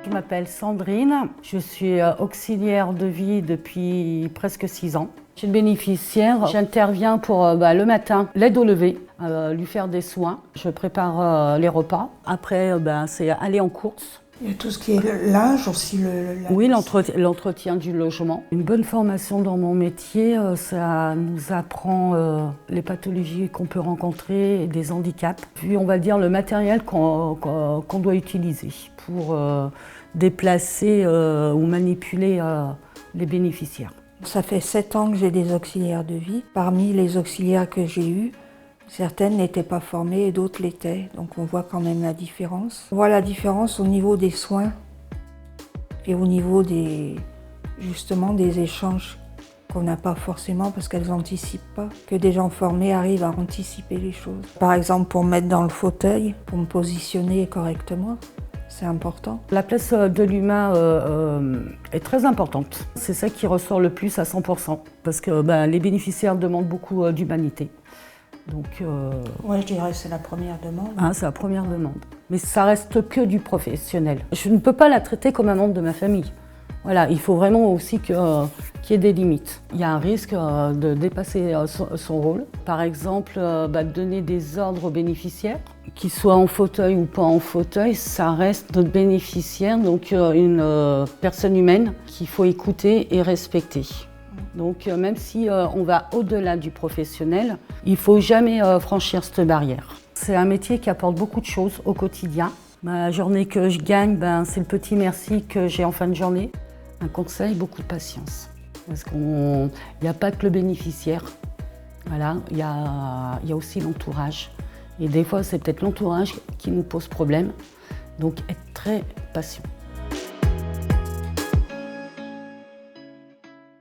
Je m'appelle Sandrine, je suis auxiliaire de vie depuis presque 6 ans. Je suis une bénéficiaire, j'interviens pour le matin, l'aide au lever, lui faire des soins. Je prépare les repas. Après, c'est aller en course. Il y a tout ce qui est linge aussi. Oui, l'entretien du logement. Une bonne formation dans mon métier, ça nous apprend les pathologies qu'on peut rencontrer et des handicaps. Puis on va dire le matériel qu'on doit utiliser pour déplacer ou manipuler les bénéficiaires. Ça fait 7 ans que j'ai des auxiliaires de vie. Parmi les auxiliaires que j'ai eus, certaines n'étaient pas formées et d'autres l'étaient. Donc on voit quand même la différence. On voit la différence au niveau des soins et au niveau justement des échanges qu'on n'a pas forcément parce qu'elles n'anticipent pas. Que des gens formés arrivent à anticiper les choses. Par exemple, pour me mettre dans le fauteuil, pour me positionner correctement. C'est important. La place de l'humain est très importante. C'est ça qui ressort le plus à 100%. Parce que les bénéficiaires demandent beaucoup d'humanité. Donc, ouais, je dirais que c'est la première demande. C'est la première demande. Mais ça reste que du professionnel. Je ne peux pas la traiter comme un membre de ma famille. Voilà, il faut vraiment aussi qu'il y ait des limites. Il y a un risque de dépasser son rôle. Par exemple, donner des ordres aux bénéficiaires, qu'ils soient en fauteuil ou pas en fauteuil, ça reste notre bénéficiaire, donc une personne humaine qu'il faut écouter et respecter. Donc même si on va au-delà du professionnel, il ne faut jamais franchir cette barrière. C'est un métier qui apporte beaucoup de choses au quotidien. Ma journée que je gagne, c'est le petit merci que j'ai en fin de journée. Un conseil, beaucoup de patience. Parce qu'il n'y a pas que le bénéficiaire. Voilà, il y a aussi l'entourage. Et des fois, c'est peut-être l'entourage qui nous pose problème. Donc, être très patient.